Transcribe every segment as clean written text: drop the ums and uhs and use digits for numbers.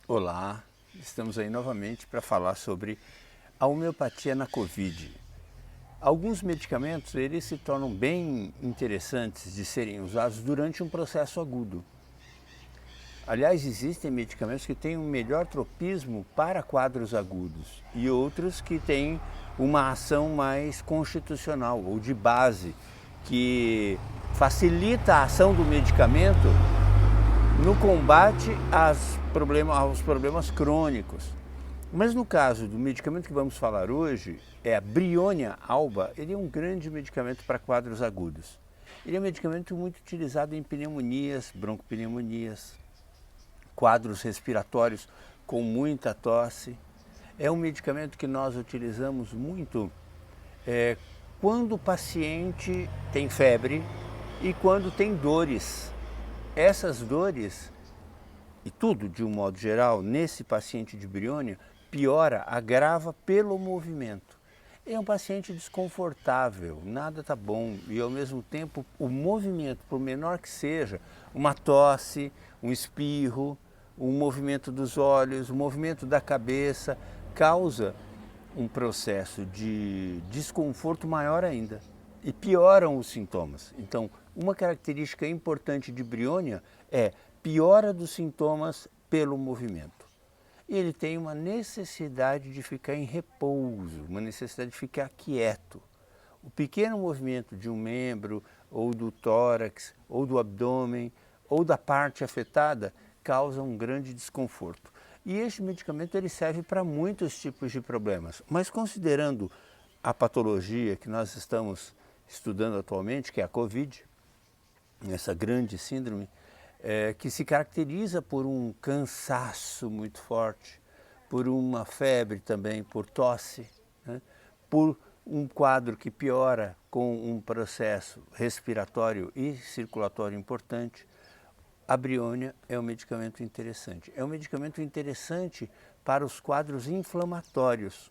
Olá, estamos aí novamente para falar sobre a homeopatia na Covid. Alguns medicamentos eles se tornam bem interessantes de serem usados durante um processo agudo. Aliás, existem medicamentos que têm um melhor tropismo para quadros agudos e outros que têm uma ação mais constitucional ou de base, que facilita a ação do medicamento no combate aos problemas crônicos. Mas no caso do medicamento que vamos falar hoje, é a Brionia alba, ele é um grande medicamento para quadros agudos. Ele é um medicamento muito utilizado em pneumonias, broncopneumonias, quadros respiratórios com muita tosse. É um medicamento que nós utilizamos muito quando o paciente tem febre e quando tem dores. Essas dores, e tudo de um modo geral, nesse paciente de Brionia, piora, agrava pelo movimento. É um paciente desconfortável, nada está bom e ao mesmo tempo o movimento, por menor que seja, uma tosse, um espirro, um movimento dos olhos, um movimento da cabeça, causa um processo de desconforto maior ainda e pioram os sintomas. Então, uma característica importante de Brionia é piora dos sintomas pelo movimento. E ele tem uma necessidade de ficar em repouso, uma necessidade de ficar quieto. O pequeno movimento de um membro, ou do tórax, ou do abdômen, ou da parte afetada, causa um grande desconforto. E este medicamento ele serve para muitos tipos de problemas, mas considerando a patologia que nós estamos estudando atualmente, que é a Covid, essa grande síndrome, que se caracteriza por um cansaço muito forte, por uma febre também, por tosse, né? Por um quadro que piora com um processo respiratório e circulatório importante. A Brionia é um medicamento interessante. É um medicamento interessante para os quadros inflamatórios,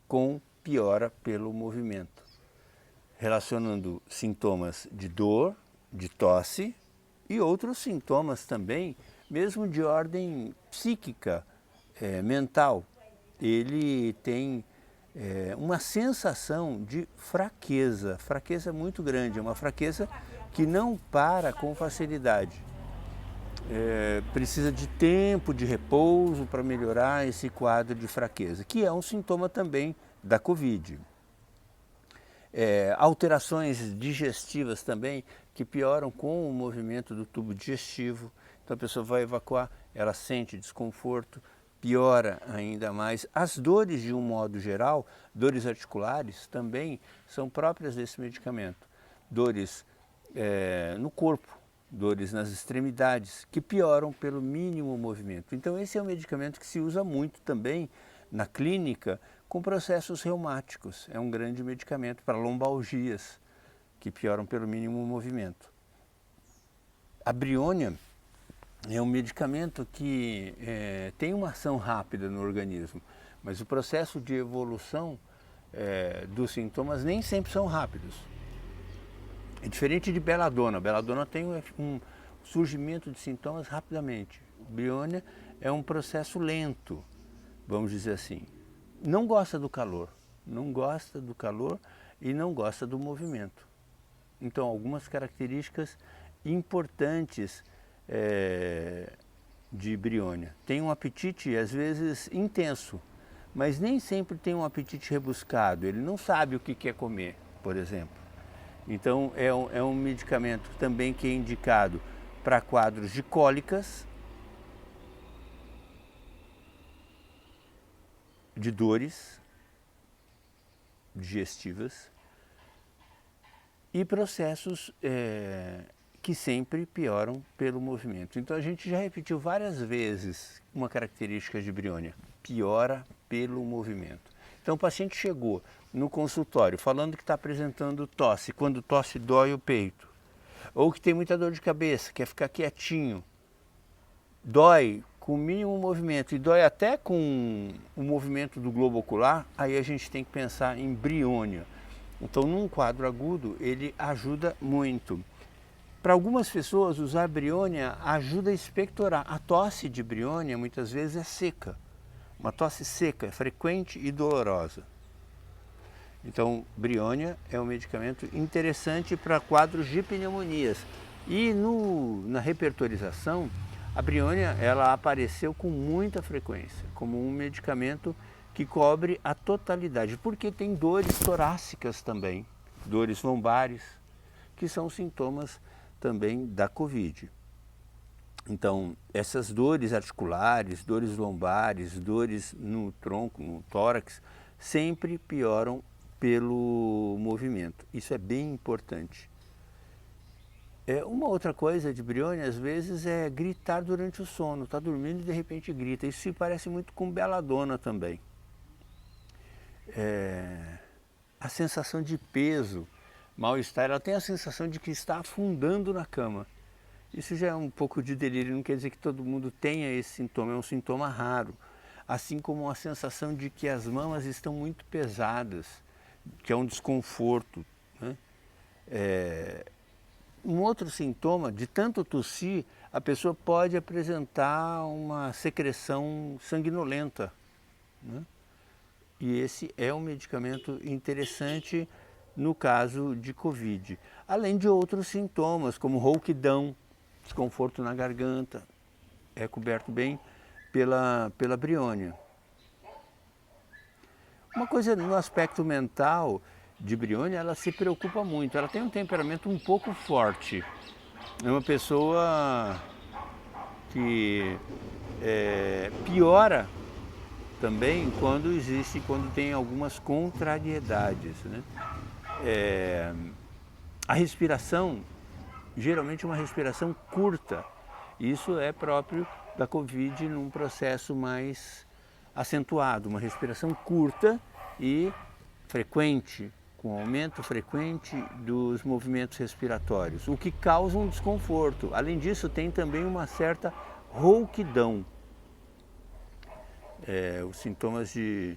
com piora pelo movimento, relacionando sintomas de dor, de tosse e outros sintomas também, mesmo de ordem psíquica, mental. Ele tem uma sensação de fraqueza, fraqueza muito grande, é uma fraqueza que não para com facilidade. Precisa de tempo de repouso para melhorar esse quadro de fraqueza, que é um sintoma também da Covid. Alterações digestivas também, que pioram com o movimento do tubo digestivo. Então a pessoa vai evacuar, ela sente desconforto, piora ainda mais. As dores de um modo geral, dores articulares também são próprias desse medicamento. Dores no corpo, dores nas extremidades, que pioram pelo mínimo movimento. Então esse é um medicamento que se usa muito também na clínica com processos reumáticos. É um grande medicamento para lombalgias, que pioram pelo mínimo movimento. A Brionia é um medicamento que tem uma ação rápida no organismo, mas o processo de evolução dos sintomas nem sempre são rápidos. É diferente de Beladona. Beladona tem um surgimento de sintomas rapidamente. Brionia é um processo lento, vamos dizer assim. Não gosta do calor, e não gosta do movimento. Então, algumas características importantes de Brionia. Tem um apetite, às vezes, intenso, mas nem sempre tem um apetite rebuscado. Ele não sabe o que quer comer, por exemplo. Então, é um medicamento também que é indicado para quadros de cólicas, de dores digestivas e processos que sempre pioram pelo movimento. Então a gente já repetiu várias vezes uma característica de Brionia: piora pelo movimento. Então o paciente chegou no consultório falando que está apresentando tosse, quando tosse dói o peito, ou que tem muita dor de cabeça, quer ficar quietinho, dói com o mínimo movimento e dói até com o movimento do globo ocular, aí a gente tem que pensar em Brionia. Então, num quadro agudo, ele ajuda muito. Para algumas pessoas, usar Briônia ajuda a expectorar. A tosse de Briônia muitas vezes é seca, uma tosse seca, frequente e dolorosa. Então, Briônia é um medicamento interessante para quadros de pneumonias. E na repertorização, a Briônia ela apareceu com muita frequência, como um medicamento que cobre a totalidade, porque tem dores torácicas também, dores lombares, que são sintomas também da Covid. Então, essas dores articulares, dores lombares, dores no tronco, no tórax, sempre pioram pelo movimento. Isso é bem importante. Uma outra coisa de Briônia, às vezes, é gritar durante o sono. Está dormindo e de repente grita. Isso se parece muito com beladona também. A sensação de peso, mal-estar, ela tem a sensação de que está afundando na cama. Isso já é um pouco de delírio, não quer dizer que todo mundo tenha esse sintoma, é um sintoma raro. Assim como a sensação de que as mamas estão muito pesadas, que é um desconforto, né? Um outro sintoma, de tanto tossir, a pessoa pode apresentar uma secreção sanguinolenta, né? E esse é um medicamento interessante no caso de Covid. Além de outros sintomas, como rouquidão, desconforto na garganta, é coberto bem pela Briônia. Uma coisa no aspecto mental de Briônia, ela se preocupa muito, ela tem um temperamento um pouco forte. É uma pessoa que piora também quando tem algumas contrariedades, né? A respiração, geralmente uma respiração curta. Isso é próprio da Covid num processo mais acentuado, uma respiração curta e frequente, com aumento frequente dos movimentos respiratórios, o que causa um desconforto. Além disso, tem também uma certa rouquidão. Os sintomas de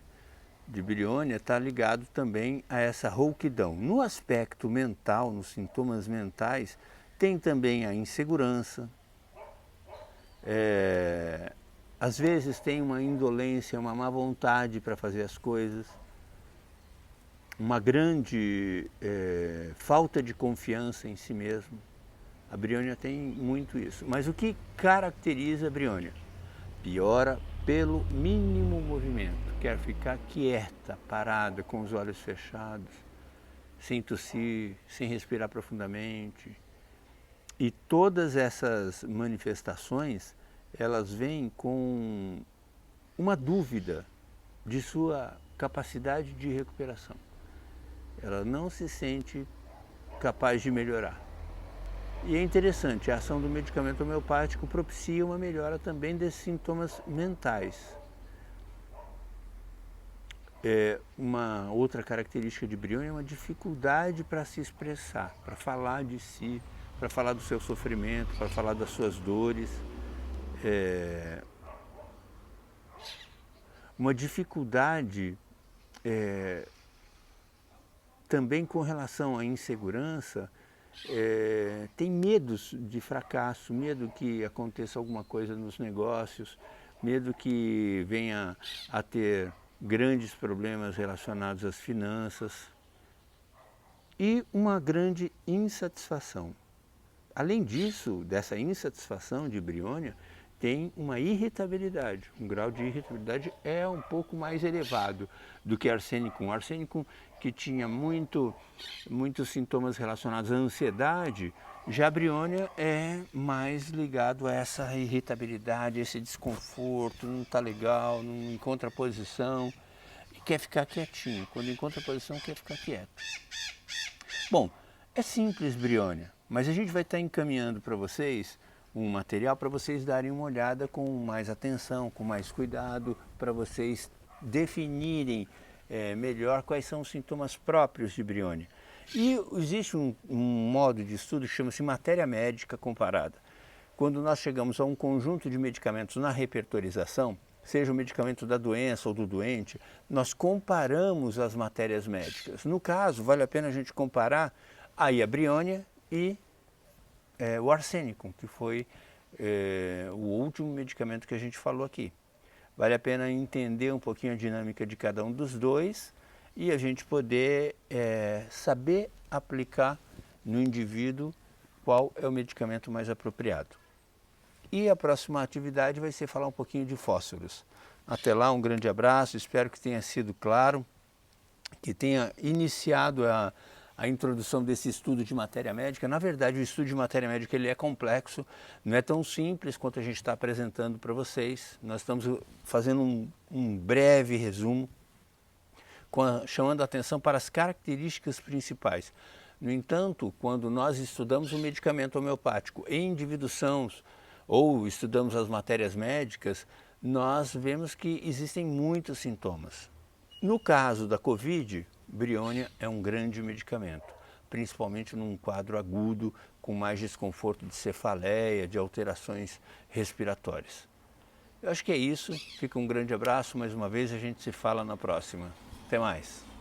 Briônia está ligado também a essa rouquidão. No aspecto mental, nos sintomas mentais, tem também a insegurança, às vezes tem uma indolência, uma má vontade para fazer as coisas, uma grande falta de confiança em si mesmo. A Briônia tem muito isso. Mas o que caracteriza a Briônia? Piora pelo mínimo movimento. Quer ficar quieta, parada, com os olhos fechados, sem tossir, sem respirar profundamente. E todas essas manifestações, elas vêm com uma dúvida de sua capacidade de recuperação. Ela não se sente capaz de melhorar. E é interessante, a ação do medicamento homeopático propicia uma melhora também desses sintomas mentais. Uma outra característica de Briônia é uma dificuldade para se expressar, para falar de si, para falar do seu sofrimento, para falar das suas dores. Uma dificuldade também com relação à insegurança, tem medos de fracasso, medo que aconteça alguma coisa nos negócios, medo que venha a ter grandes problemas relacionados às finanças e uma grande insatisfação. Além disso, dessa insatisfação de Briônia, tem uma irritabilidade. Um grau de irritabilidade é um pouco mais elevado do que arsenicum. Arsenicum, que tinha muitos sintomas relacionados à ansiedade, já a Briônia é mais ligado a essa irritabilidade, esse desconforto, não está legal, não encontra posição e quer ficar quietinho. Quando encontra posição, quer ficar quieto. Bom, é simples Briônia, mas a gente vai estar encaminhando para vocês um material para vocês darem uma olhada com mais atenção, com mais cuidado, para vocês definirem melhor quais são os sintomas próprios de Briônia. E existe um modo de estudo que chama-se matéria médica comparada. Quando nós chegamos a um conjunto de medicamentos na repertorização, seja o medicamento da doença ou do doente, nós comparamos as matérias médicas. No caso, vale a pena a gente comparar aí a Briônia e o arsênico, que foi o último medicamento que a gente falou aqui. Vale a pena entender um pouquinho a dinâmica de cada um dos dois e a gente poder saber aplicar no indivíduo qual é o medicamento mais apropriado. E a próxima atividade vai ser falar um pouquinho de fósforos. Até lá, um grande abraço, espero que tenha sido claro, que tenha iniciado a introdução desse estudo de matéria médica. Na verdade, o estudo de matéria médica ele é complexo, não é tão simples quanto a gente está apresentando para vocês. Nós estamos fazendo um breve resumo, chamando a atenção para as características principais. No entanto, quando nós estudamos o medicamento homeopático em indivíduos sãos ou estudamos as matérias médicas, nós vemos que existem muitos sintomas. No caso da Covid, Briônia é um grande medicamento, principalmente num quadro agudo, com mais desconforto de cefaleia, de alterações respiratórias. Eu acho que é isso, fica um grande abraço, mais uma vez a gente se fala na próxima. Até mais!